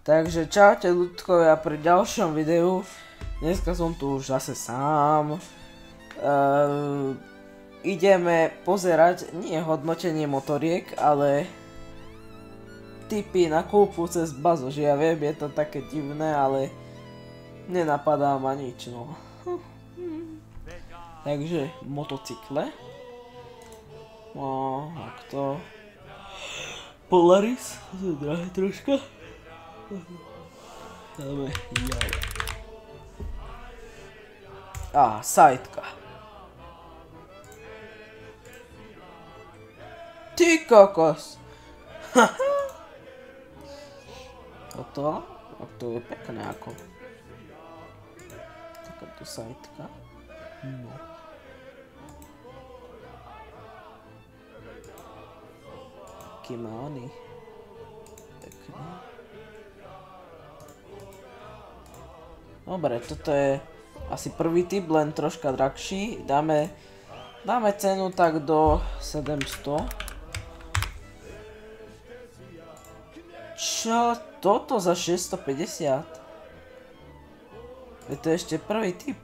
Takže čaute ľudkovia pri ďalšom videu. Dneska som tu už zase sám. Ideme pozerať nie hodnotenie motoriek, ale tipy na kúpu cez bazož. Ja viem, je to také divné, ale nenapadá ma nič, no. Takže motocykle. No, ak to... Polaris, to je drahé troška. Dáme jale. Sajtka. Ty kokos. Toto? A to je pekné ako. Takáto sajtka. No. Aký má oný. Pekný. Dobre, toto je asi prvý typ, len troška drahší. Dáme cenu tak do 700. Čo? Toto za 650? Je to ešte prvý typ.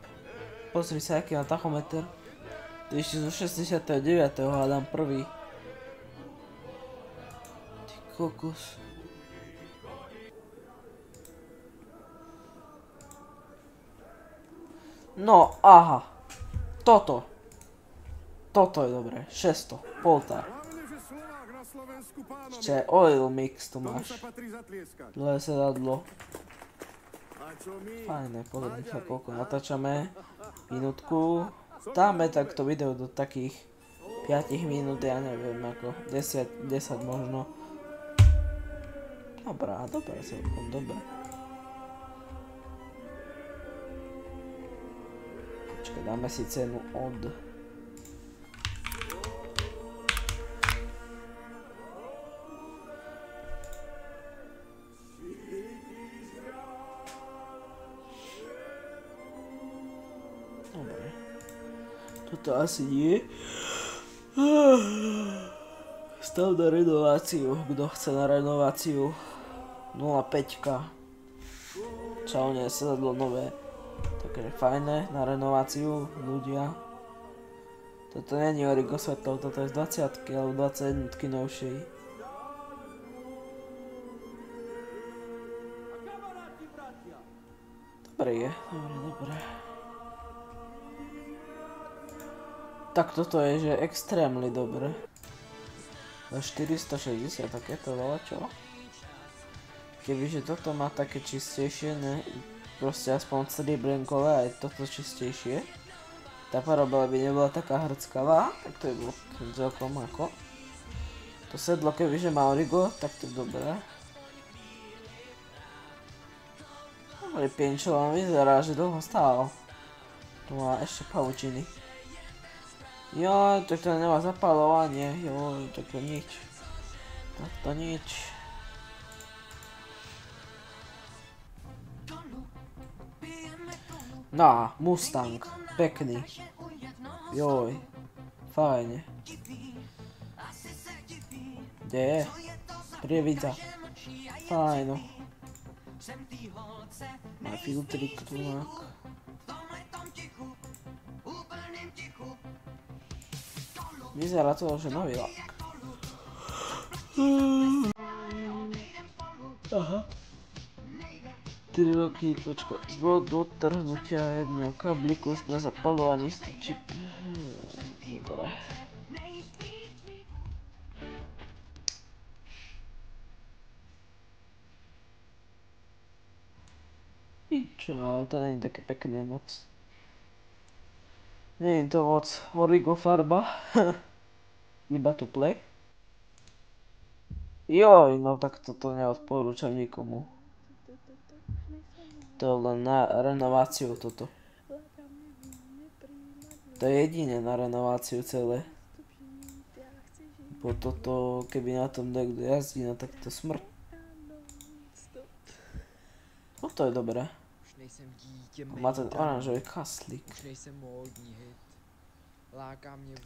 Pozri sa, aký má tachometer. To je ešte zo 69. hľadám prvý. Ty kokos. No, aha. Toto je dobré. 600. Poltar. Ešte oil mix tu máš. Dlhé sedadlo. Fajné, pozrite sa, koľko natáčame. Minútku. Dáme takto video do takých 5 minút, ja neviem, ako 10 možno. Dobré, celkom dobré. Počkaj, dáme si cenu od... Dobre. Toto asi nie. Stav na renováciu, kto chce na renováciu. 0,5. Čaune, sedadlo nové. Takže fajné na renováciu, ľudia. Toto není Origo svetlov, toto je z 20 alebo 21 novšej. Dobre je, dobre. Tak toto je, že extrémne dobre. Za 460, takéto veľa čo? Kebyže toto má také čistejšie, ne? Proste aspoň striebrnkové, aj toto čistejšie. Tá parabola by nebola taká hrckavá, tak to je bolo celkom ako. To sedlo kebyže má Origo, tak to je dobré. Dobrý pienčo vám vyzerá, že dlho stál. Tu má ešte pavučiny. Joj, tak to nemá zapáľovanie, joj, tak to nič. Tak to nič. No, Mustang, pekný. Joj, fajne. Kde je? Prievidza. Fajno. Má filtrik tu nejak. Vyzerá to, že nový lak. Aha. 3 roky, počkaj, od odtrhnutia jedného kabliku na zapalovaní čip. Dobre. Čo, ale to není také pekné moc. Není to moc Origo farba. Iba tu plech. Joj, no tak toto neodporúčam nikomu. To len na renováciu toto. To je jediné na renováciu celé. Bo toto, keby na tom niekto jazdí, no tak to smrť. No to je dobré. Má ten oranžový kaslík.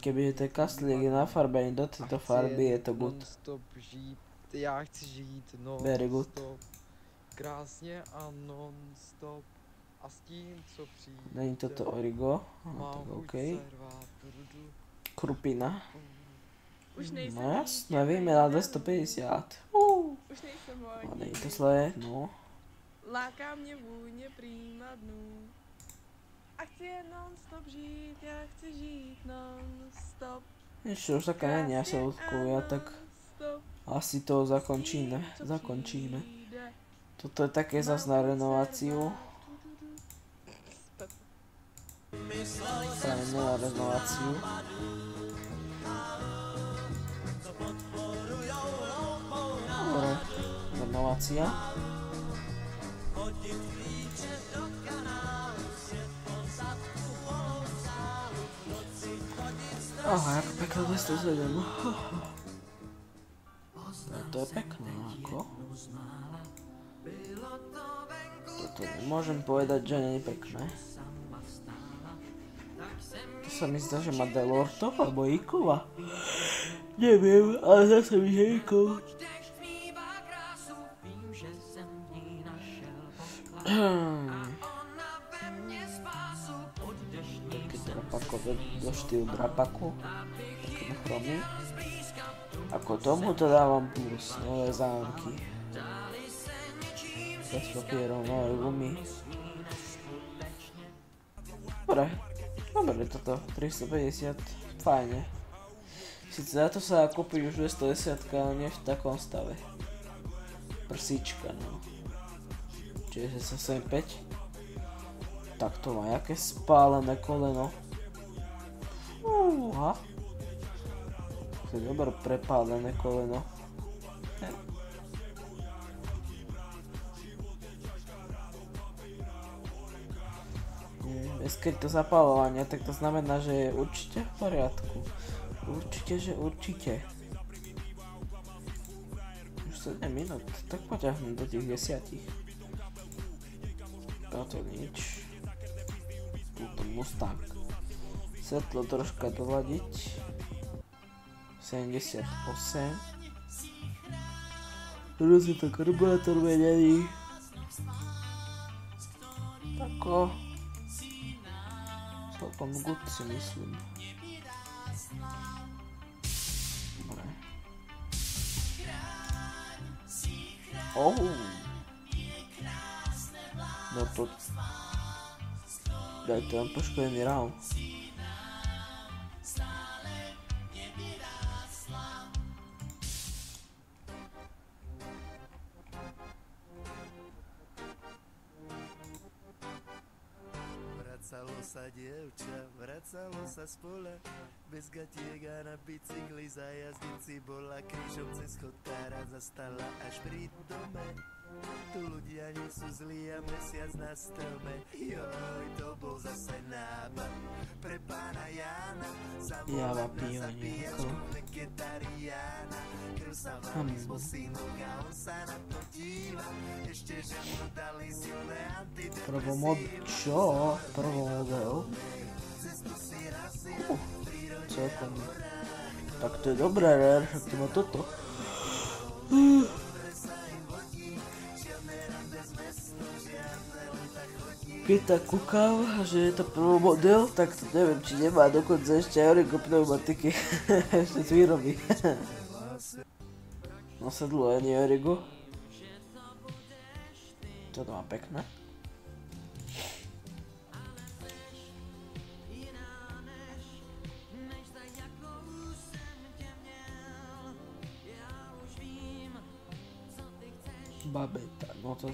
Keby ten kaslík je nafarbený do tejto farby, je to good. Very good. krásně a non-stop a s tím, co přijde. Není toto Origo? No Mám tak chuť OK. se rvát rudu. Krupina. Už nejsem No jasné, dítě, víme na nejde. 250. Už nejsem No mladý. není to zlé, no. Láká mě vůně prýma dnů. A chci jen non-stop žít, já chci žít non-stop. Ešte už taká není asi ľudkovia, tak asi to zakončíme. Toto je také zas na renováciu. Fajn na renováciu. Dobre, renovácia. Aha, jak pekné 207. To je pekné, ako? Toto nemôžem povedať, že nie je pekné. To sa mi zdá, že má Delortov alebo Ikova. Neviem, ale zase mi je Ikov. Také drapakové do štýlu drapaku. Také na chromy. Ako tomuto dávam plus, nové zámky. Bez papierov, nové gumy. Dobre toto, 350, fajne. Sice za to sa dá kúpiť už 210, ale nie v takom stave. Prsíčka, no. Čiže 775. Tak to má jaké spálené koleno. Fúha. To je dobre prepálené koleno. Bez skrytého zapáľovania, tak to znamená, že je určite v poriadku. Určite, že určite. Už 7 minút, tak poťahnem do tých 10. Toto nič. Tuto Mustang. Svetlo troška doladiť. 78. Rôzne to karburátor menený. Tako. Celkom good si myslím. Dobre. No to... Daj to mám poškodený rám. Vracalo sa dievča, vracalo sa z pola, bez gatiek a na bicykli za jazdnici bola, krížom cez chodkára zastala až pri dome. Tu ľudia nie sú zlí a mesiac na strome, joj, to bol zase nápad pre pána Jána, zavolať na zabíjačku vegetariána, krv sa valí z bosínok a on sa na to díva, ešte že mu dali silné antidepresíva. Čo? Prvomodel? Celkom. Tak to je dobré, rare, však to má toto. Keď tak kúkam, že je to prvomodel, tak to neviem, či nemá dokonca ešte Origo pneumatiky. Ešte z výroby. No sedlo je nie Origo. Čo to má pekné? Babeta, no to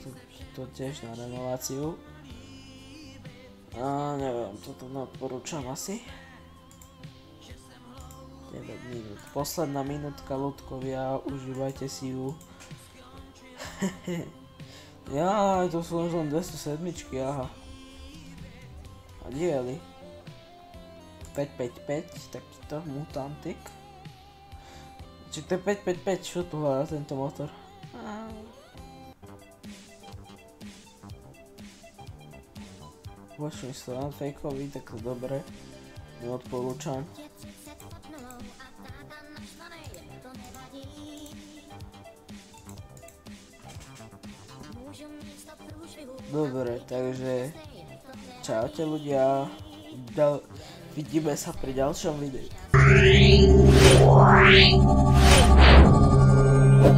tiež na renováciu. A neviem, toto neodporúčam asi. 9 minút. Posledná minútka, ľudkovia, užívajte si ju. Jaj, to sú len 207, aha. A diely. 555, takýto mutantik. Čiže to je 555, čo tu hľadá tento motor? Vašim slovám fejkový, tak to dobre. Neodporúčam. Dobre, takže čaute ľudia, vidíme sa pri ďalšom videu.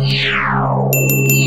Meow.